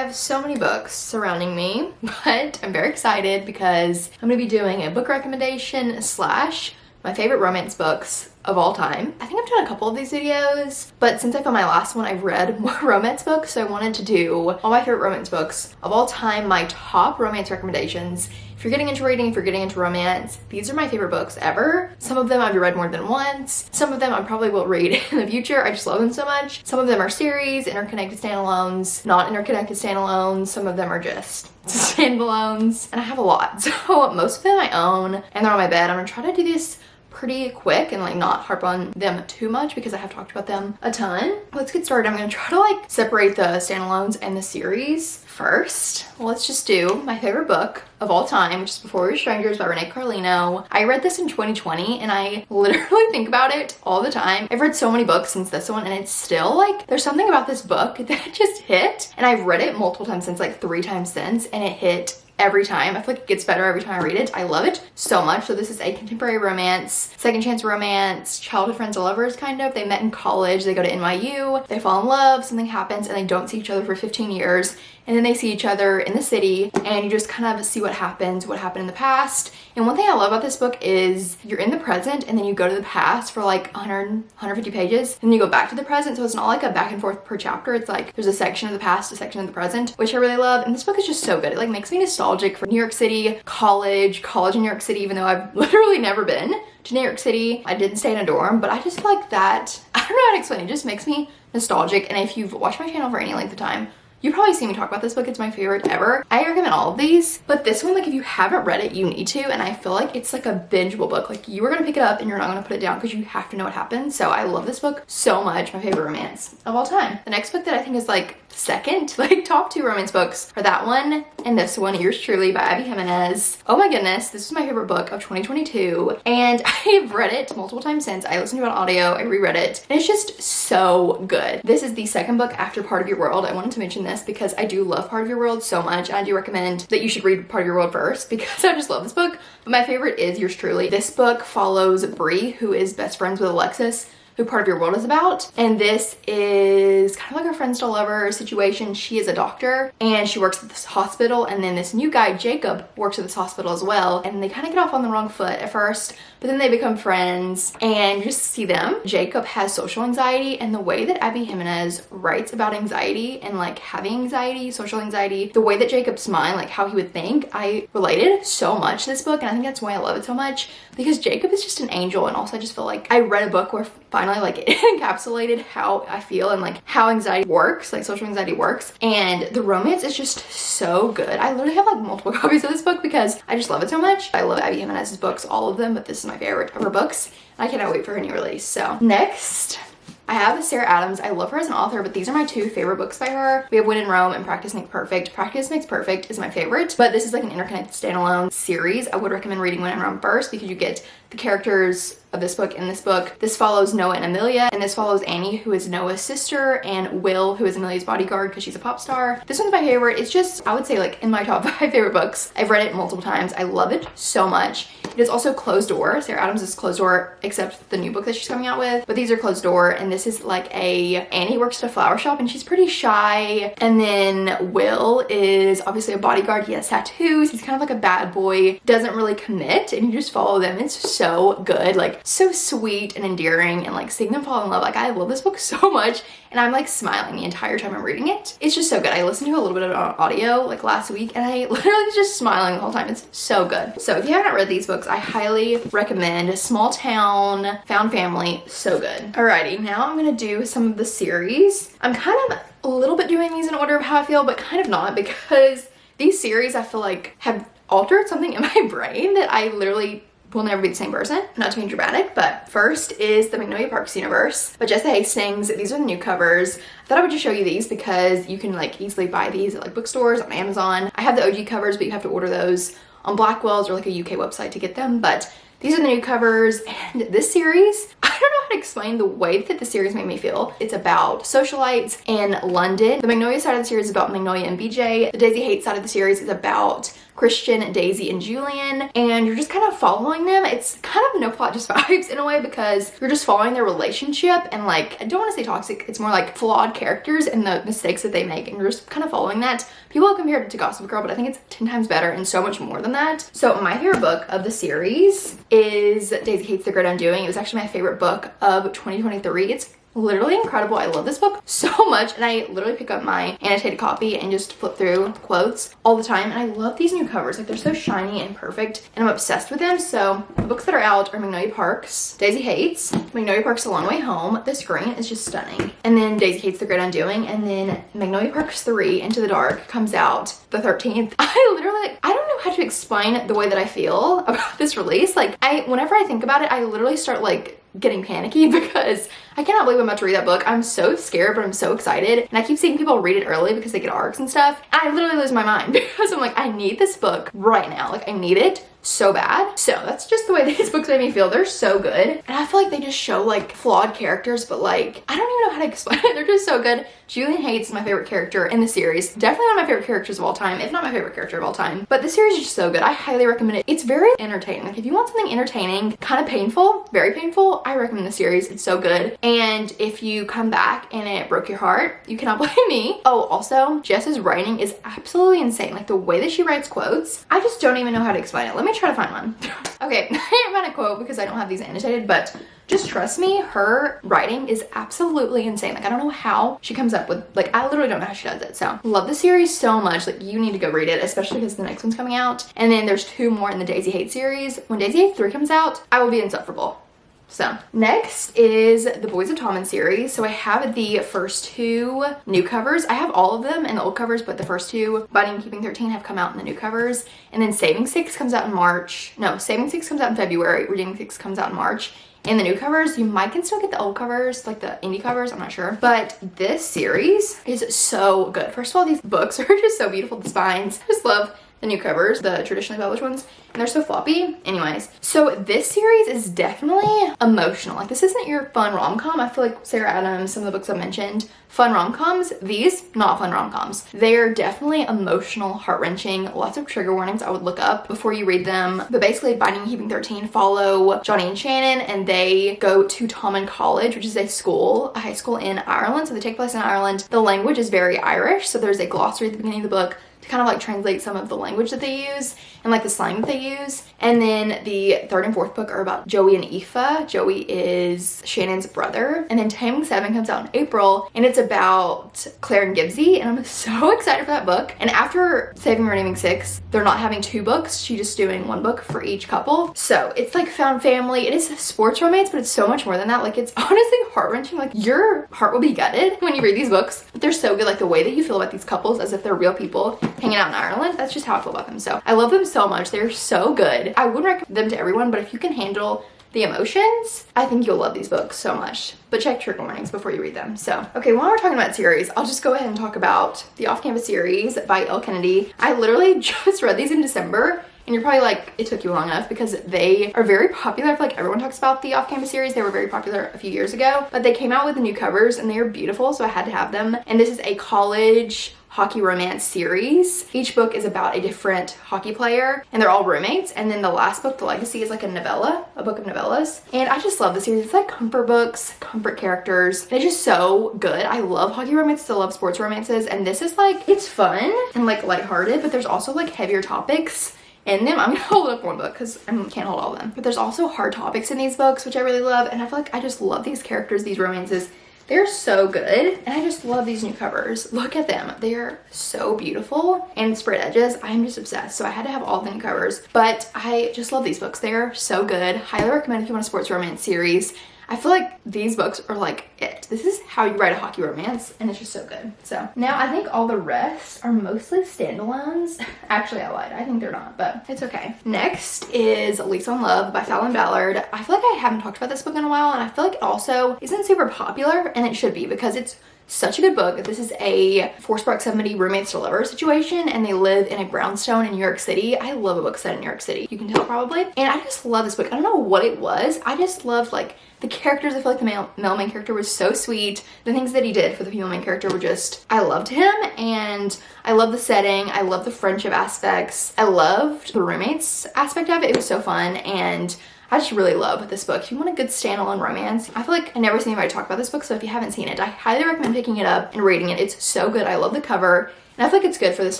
have so many books surrounding me, but I'm very excited because I'm going to be doing a book recommendation slash my favorite romance books of all time. I think I've done a couple of these videos, but since I filmed my last one, I've read more romance books, so I wanted to do all my favorite romance books of all time, my top romance recommendations. If you're getting into reading, if you're getting into romance, these are my favorite books ever. Some of them I've read more than once. Some of them I probably will read in the future. I just love them so much. Some of them are series, interconnected standalones, not interconnected standalones. Some of them are just standalones, and I have a lot. So most of them I own, and they're on my bed. I'm gonna try to do this pretty quick and like not harp on them too much because I have talked about them a ton. Let's get started. I'm gonna try to like separate the standalones and the series first. Let's just do my favorite book of all time, which is Before We Were Strangers by Renee Carlino. I read this in 2020 and I literally think about it all the time. I've read so many books since this one and it's still like, there's something about this book that just hit, and I've read it multiple times since, like 3 times since, and it hit every time. I feel like it gets better every time I read it. I love it so much. So this is a contemporary romance, second chance romance, childhood friends or lovers kind of. They met in college, they go to NYU, they fall in love, something happens, and they don't see each other for 15 years. And then they see each other in the city and you just kind of see what happened in the past. And one thing I love about this book is you're in the present and then you go to the past for like 150 pages and then you go back to the present. So it's not like a back and forth per chapter. It's like there's a section of the past, a section of the present, which I really love. And this book is just so good. It like makes me nostalgic for New York City, college in New York City, even though I've literally never been to New York City. I didn't stay in a dorm, but I just like that. I don't know how to explain it. It just makes me nostalgic. And if you've watched my channel for any length of time, you probably see me talk about this book. It's my favorite ever. I recommend all of these, but this one, like if you haven't read it, you need to. And I feel like it's like a bingeable book. Like you are gonna pick it up and you're not gonna put it down because you have to know what happens. So I love this book so much. My favorite romance of all time. The next book that I think is like second, like top 2 romance books are that one and this one, Yours Truly by Abby Jimenez. Oh my goodness, this is my favorite book of 2022 and I've read it multiple times since. I listened to it on audio, I reread it, and it's just so good. This is the second book after Part of Your World. I wanted to mention this because I do love Part of Your World so much, and I do recommend that you should read Part of Your World first because I just love this book. But my favorite is Yours Truly. This book follows Bree, who is best friends with Alexis, who Part of Your World is about. And this is kind of like a friends to lover situation. She is a doctor and she works at this hospital, and then this new guy, Jacob, works at this hospital as well. And they kind of get off on the wrong foot at first, but then they become friends and you just see them. Jacob has social anxiety, and the way that Abby Jimenez writes about anxiety and like having anxiety, social anxiety, the way that Jacob's mind, like how he would think, I related so much to this book, and I think that's why I love it so much, because Jacob is just an angel. And also I just feel like I read a book where finally like it encapsulated how I feel and like how anxiety works, like social anxiety works, and the romance is just so good. I literally have like multiple copies of this book because I just love it so much. I love Abby Jimenez's books, all of them, but this is my favorite of her books. I cannot wait for her new release. So next I have Sarah Adams. I love her as an author, but these are my 2 favorite books by her. We have When in Rome and Practice Makes Perfect. Practice Makes Perfect is my favorite, but this is like an interconnected standalone series. I would recommend reading When in Rome first because you get the characters of this book in this book. This follows Noah and Amelia, and this follows Annie, who is Noah's sister, and Will, who is Amelia's bodyguard because she's a pop star. This one's my favorite. It's just, I would say like in my top 5 favorite books. I've read it multiple times. I love it so much. It is also closed door. Sarah Adams is closed door, except the new book that she's coming out with, but these are closed door. And this is like Annie works at a flower shop and she's pretty shy. And then Will is obviously a bodyguard. He has tattoos. He's kind of like a bad boy, doesn't really commit, and you just follow them. It's so good, like so sweet and endearing, and like seeing them fall in love. Like I love this book so much, and I'm like smiling the entire time I'm reading it. It's just so good. I listened to a little bit of audio like last week and I literally was just smiling the whole time. It's so good. So if you haven't read these books, I highly recommend. Small town, found family, so good. Alrighty, now I'm gonna do some of the series. I'm kind of a little bit doing these in order of how I feel, but kind of not, because these series I feel like have altered something in my brain that I literally will never be the same person. Not to be dramatic, but first is the Magnolia Parks universe by Jessa Hastings. These are the new covers. I thought I would just show you these because you can like easily buy these at like bookstores, on Amazon. I have the OG covers, but you have to order those on Blackwell's or like a UK website to get them. But these are the new covers, and this series, I don't know how to explain the way that the series made me feel. It's about socialites in London. The Magnolia side of the series is about Magnolia and BJ. The Daisy Hate side of the series is about Christian, Daisy, and Julian, and you're just kind of following them. It's kind of no plot, just vibes in a way, because you're just following their relationship, and like, I don't want to say toxic, it's more like flawed characters and the mistakes that they make, and you're just kind of following that. People have compared it to Gossip Girl, but I think it's 10 times better and so much more than that. So my favorite book of the series is Daisy Hates the Great Undoing. It was actually my favorite book of 2023. It's literally incredible. I love this book so much, and I literally pick up my annotated copy and just flip through quotes all the time. And I love these new covers, like they're so shiny and perfect, and I'm obsessed with them. So the books that are out are Magnolia Parks, Daisy Hates, Magnolia Parks, A Long Way Home. The screen is just stunning. And then Daisy Hates the Great Undoing, and then Magnolia Parks 3, Into the Dark, comes out the 13th. I literally, like, I don't know how to explain the way that I feel about this release. Like, whenever I think about it, I literally start like getting panicky because I cannot believe I'm about to read that book. I'm so scared, but I'm so excited. And I keep seeing people read it early because they get ARCs and stuff. And I literally lose my mind because I'm like, I need this book right now. Like, I need it so bad. So that's just the way these books made me feel. They're so good. And I feel like they just show like flawed characters, but like, I don't even know how to explain it. They're just so good. Julian Hates is my favorite character in the series. Definitely one of my favorite characters of all time, if not my favorite character of all time. But the series is just so good. I highly recommend it. It's very entertaining. Like, if you want something entertaining, kind of painful, very painful, I recommend the series. It's so good. And if you come back and it broke your heart, you cannot blame me. Oh, also, Jess's writing is absolutely insane. Like, the way that she writes quotes, I just don't even know how to explain it. Let me try to find one. Okay, I didn't find a quote because I don't have these annotated, but just trust me, her writing is absolutely insane. Like, I don't know how she comes up with, like, I literally don't know how she does it. So love the series so much. Like, you need to go read it, especially because the next one's coming out. And then there's 2 more in the Daisy Hates series. When Daisy Hates 3 comes out, I will be insufferable. So next is the Boys of Tommen series. So I have the first 2 new covers. I have all of them in the old covers, but the first 2, Binding and Keeping 13, have come out in the new covers. And then Saving 6 comes out in March. No, Saving 6 comes out in February. Redeeming 6 comes out in March. In the new covers, you might can still get the old covers, like the indie covers, I'm not sure. But this series is so good. First of all, these books are just so beautiful, the spines. I just love the new covers, the traditionally published ones, and they're so floppy. Anyways, so this series is definitely emotional. Like, this isn't your fun rom-com. I feel like Sarah Adams, some of the books I mentioned, fun rom-coms. These, not fun rom-coms. They're definitely emotional, heart-wrenching, lots of trigger warnings I would look up before you read them. But basically, Binding and Keeping 13 follow Johnny and Shannon, and they go to Tommen College, which is a high school in Ireland. So they take place in Ireland. The language is very Irish, so there's a glossary at the beginning of the book to kind of like translate some of the language that they use and like the slang that they use. And then the 3rd and 4th book are about Joey and Aoife. Joey is Shannon's brother. And then Taming 7 comes out in April, and it's about Claire and Gibbsy, and I'm so excited for that book. And after Saving and Redeeming 6, they're not having 2 books. She's just doing 1 book for each couple. So it's like found family. It is sports romance, but it's so much more than that. Like, it's honestly heart-wrenching. Like, your heart will be gutted when you read these books, but they're so good. Like, the way that you feel about these couples as if they're real people hanging out in Ireland, that's just how I feel about them. So I love them so much. They're so good. I wouldn't recommend them to everyone, but if you can handle the emotions, I think you'll love these books so much. But check trigger warnings before you read them. So, okay, while we're talking about series, I'll just go ahead and talk about the Off-Campus series by Elle Kennedy. I literally just read these in December, and you're probably like, it took you long enough, because they are very popular. I feel like everyone talks about the Off-Campus series. They were very popular a few years ago, but they came out with the new covers, and they are beautiful, so I had to have them. And this is a college hockey romance series. Each book is about a different hockey player, and they're all roommates. And then the last book, The Legacy, is like a novella, a book of novellas. And I just love the series. It's like comfort books, comfort characters. They're just so good. I love hockey romances, I love sports romances, and this is like, it's fun and like lighthearted, but there's also like heavier topics in them. I'm gonna hold up one book because I can't hold all of them. But there's also hard topics in these books, which I really love, and I feel like I just love these characters, these romances. They're so good, and I just love these new covers. Look at them. They're so beautiful, and spread edges. I'm just obsessed, so I had to have all the new covers. But I just love these books. They're so good. Highly recommend if you want a sports romance series. I feel like these books are like it. This is how you write a hockey romance, and it's just so good. So now I think all the rest are mostly standalones. Actually, I lied. I think they're not, but it's okay. Next is Lease on Love by Fallon Ballard. I feel like I haven't talked about this book in a while, and I feel like it also isn't super popular, and it should be, because it's Such a good book. This is a forced proximity roommates to lovers situation, and they live in a brownstone in New York City. I love a book set in New York City. You can tell probably. And I just love this book. I don't know what it was. I just loved like the characters. I feel like the male main character was so sweet. The things that he did for the female main character were just, I loved him, and I love the setting. I love the friendship aspects. I loved the roommates aspect of it. It was so fun, and I just really love this book. If you want a good standalone romance, I feel like I never seen anybody talk about this book, so if you haven't seen it, I highly recommend picking it up and reading it. It's so good. I love the cover, and I feel like it's good for this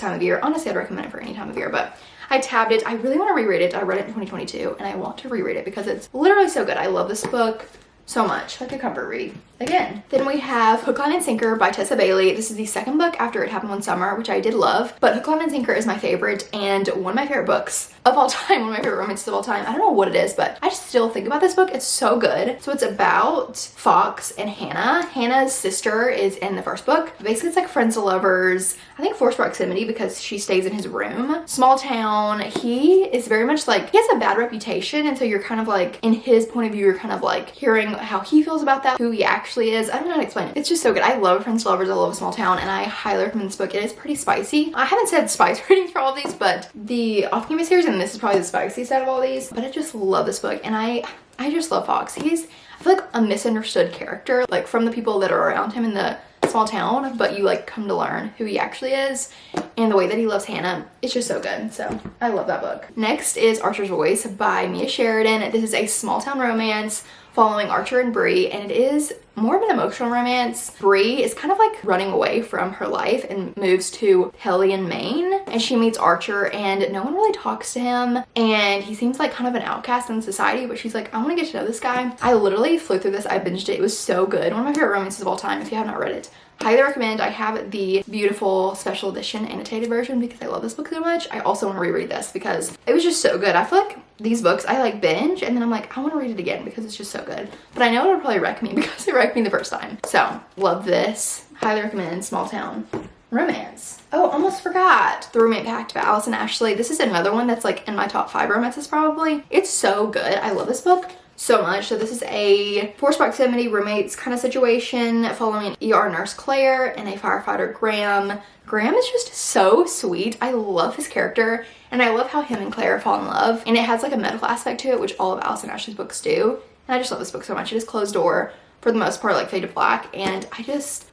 time of year. Honestly, I'd recommend it for any time of year, but I tabbed it. I really want to reread it. I read it in 2022, and I want to reread it because it's literally so good. I love this book so much. Like a comfort read. Again. Then we have Hook, Line, and Sinker by Tessa Bailey. This is the second book after It Happened One Summer, which I did love. But Hook, Line, and Sinker is my favorite and one of my favorite books of all time. One of my favorite romances of all time. I don't know what it is, but I just still think about this book. It's so good. So it's about Fox and Hannah. Hannah's sister is in the first book. Basically, it's like friends to lovers. I think forced proximity because she stays in his room. Small town. He is very much like, he has a bad reputation, and so you're kind of like, in his point of view, you're kind of like hearing how he feels about that, who he actually is. I don't know how to explain it. It's just so good. I love Friends to Lovers. I love A Small Town, and I highly recommend this book. It is pretty spicy. I haven't said spice ratings for all of these, but the Off Campus series, and this is probably the spiciest out of all these, but I just love this book, and I just love Fox. He's, I feel like, a misunderstood character, like from the people that are around him in the small town, but you like come to learn who he actually is, and the way that he loves Hannah. It's just so good. So I love that book. Next is Archer's Voice by Mia Sheridan. This is a small town romance following Archer and Bree, and it is more of an emotional romance. Bree is kind of like running away from her life and moves to Hellion, Maine, and she meets Archer, and no one really talks to him, and he seems like kind of an outcast in society, but she's like, I want to get to know this guy. I literally flew through this. I binged it. It was so good. One of my favorite romances of all time. If you have not read it, highly recommend. I have the beautiful special edition annotated version because I love this book so much. I also want to reread this because it was just so good. I feel like these books I like binge, and then I'm like, I want to read it again because it's just so good. But I know it'll probably wreck me because it wrecked me the first time. So love this. Highly recommend. Small town romance. Oh, almost forgot. The Roommate Pact by Alison Ashley. This is another one that's like in my top 5 romances probably. It's so good. I love this book so much. So this is a forced proximity roommates kind of situation following an ER nurse Claire and a firefighter Graham. Graham is just so sweet. I love his character, and I love how him and Claire fall in love, and it has like a medical aspect to it, which all of Alison Ashley's books do, and I just love this book so much. It is closed door for the most part, like fade to black, and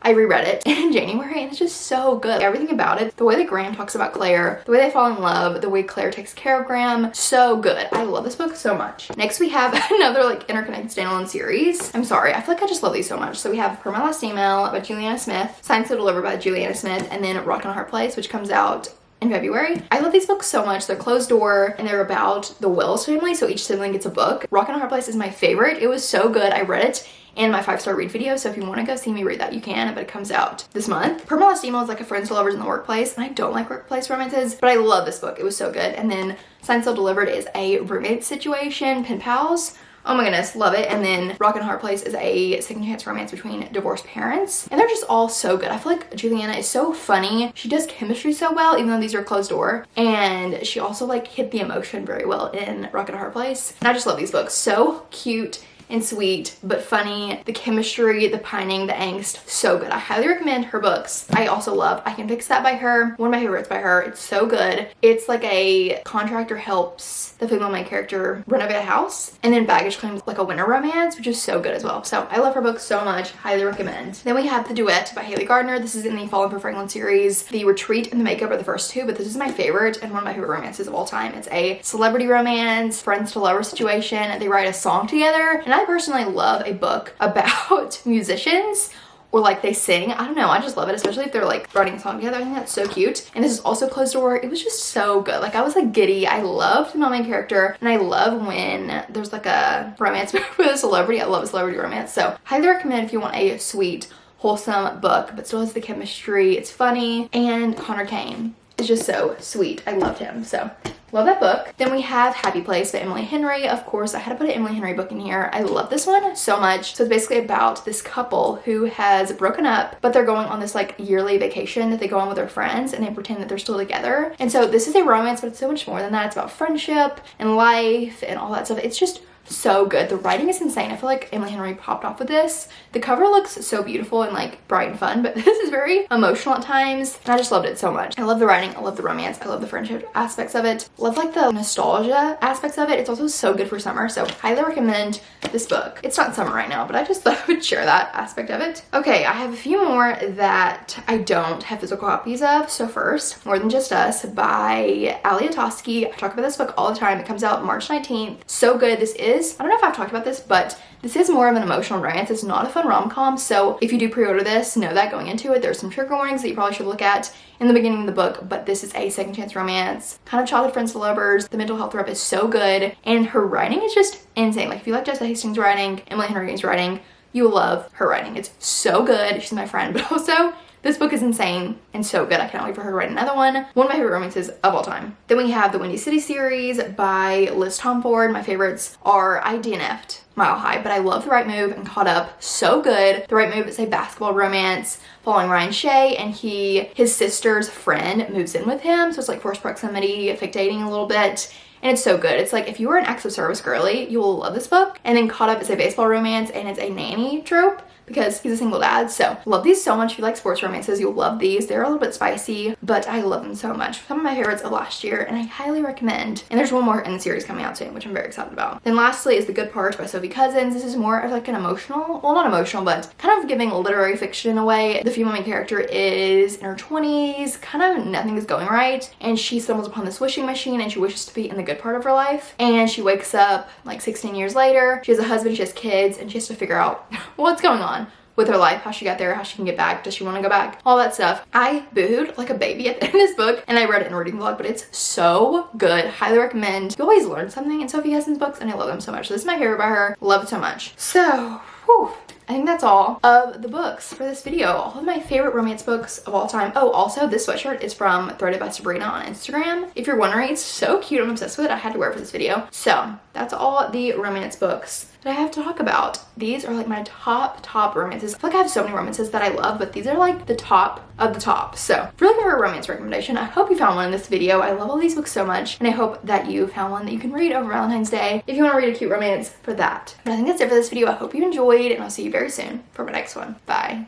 I reread it in January, and it's just so good. Everything about it, the way that Graham talks about Claire, the way they fall in love, the way Claire takes care of Graham, so good. I love this book so much. Next we have another like interconnected standalone series. I'm sorry, I feel like I just love these so much. So we have Per My Last Email by Juliana Smith, Signed Sealed Delivered by Juliana Smith, and then Rock and a Hard Place, which comes out in February. I love these books so much. They're closed door, and they're about the Wells family, so each sibling gets a book. Rock and a Hard Place is my favorite. It was so good. I read it in my 5-star read video, so if you want to go see me read that, you can, but it comes out this month. Per My Last Email is like a friends to lovers in the workplace, and I don't like workplace romances, but I love this book. It was so good. And then Signed Sealed Delivered is a roommate situation, pen pals. Oh my goodness, love it. And then Rock and a Hard Place is a second chance romance between divorced parents, and they're just all so good. I feel like Juliana is so funny. She does chemistry so well, even though these are closed door, and she also like hit the emotion very well in Rock and a Hard Place. And I just love these books. So cute and sweet, but funny. The chemistry, the pining, the angst, so good. I highly recommend her books. I also love I Can Fix That by her. One of my favorites by her. It's so good. It's like a contractor helps the female main character renovate a house, and then Baggage Claim like a winter romance, which is so good as well. So I love her books so much. Highly recommend. Then we have The Duet by Haley Gardner. This is in the Fallen for Franklin series. The Retreat and The Makeup are the first two, but this is my favorite and one of my favorite romances of all time. It's a celebrity romance, friends to lover situation. They write a song together, and I personally love a book about musicians, or like they sing. I don't know, I just love it, especially if they're like writing a song together. I think that's so cute. And this is also closed door. It was just so good. Like I was like giddy. I loved the main character, and I love when there's like a romance with a celebrity. I love a celebrity romance. So highly recommend if you want a sweet, wholesome book, but still has the chemistry. It's funny, and Connor Kane is just so sweet. I loved him. So love that book. Then we have Happy Place by Emily Henry. Of course, I had to put an Emily Henry book in here. I love this one so much. So it's basically about this couple who has broken up, but they're going on this like yearly vacation that they go on with their friends, and they pretend that they're still together. And so this is a romance, but it's so much more than that. It's about friendship and life and all that stuff. It's just So good. The writing is insane. I feel like Emily Henry popped off with this. The cover looks so beautiful and like bright and fun, but this is very emotional at times, and I just loved it so much. I love the writing, I love the romance, I love the friendship aspects of it, love like the nostalgia aspects of it. It's also so good for summer, so highly recommend this book. It's not summer right now, but I just thought I would share that aspect of it. Okay, I have a few more that I don't have physical copies of. So first, More Than Just Us by Ali Atoski. I talk about this book all the time. It comes out March 19th. So good. This is, I don't know if I've talked about this, but this is more of an emotional romance. It's not a fun rom-com, so if you do pre-order this, know that going into it. There's some trigger warnings that you probably should look at in the beginning of the book, but this is a second chance romance, kind of childhood friends to lovers. The mental health rep is so good, and her writing is just insane. Like if you like Jessica Hastings' writing, Emily Henry's writing, you will love her writing. It's so good. She's my friend, but also this book is insane and so good. I cannot wait for her to write another one. One of my favorite romances of all time. Then we have the Windy City series by Liz Tomford. My favorites are I DNF'd Mile High, but I love The Right Move and Caught Up. So good. The Right Move is a basketball romance following Ryan Shea, and his sister's friend moves in with him. So it's like forced proximity, fake dating a little bit. And it's so good. It's like if you were an acts of service girly, you will love this book. And then Caught Up is a baseball romance, and it's a nanny trope because he's a single dad. So love these so much. If you like sports romances, you'll love these. They're a little bit spicy, but I love them so much. Some of my favorites of last year, and I highly recommend. And there's one more in the series coming out soon, which I'm very excited about. Then lastly is The Good Part by Sophie Cousins. This is more of like an emotional, well, not emotional, but kind of giving literary fiction in a way. The female main character is in her 20s, kind of nothing is going right, and she stumbles upon this wishing machine, and she wishes to be in the good part of her life. And she wakes up like 16 years later. She has a husband, she has kids, and she has to figure out what's going on with her life, how she got there, how she can get back, does she want to go back, all that stuff. I boohooed like a baby at the end of this book, and I read it in a reading vlog, but it's so good. Highly recommend. You always learn something in Sophie Cousins books, and I love them so much. So this is my favorite by her. Love it so much. So, whew, I think that's all of the books for this video. All of my favorite romance books of all time. Oh, also this sweatshirt is from Threaded by Sabrina on Instagram. If you're wondering, it's so cute. I'm obsessed with it. I had to wear it for this video. So that's all the romance books that I have to talk about. These are like my top romances. I feel like I have so many romances that I love, but these are like the top of the top. So if you're looking for a romance recommendation, I hope you found one in this video. I love all these books so much, and I hope that you found one that you can read over Valentine's Day if you want to read a cute romance for that. But I think that's it for this video. I hope you enjoyed, and I'll see you very soon for my next one. Bye.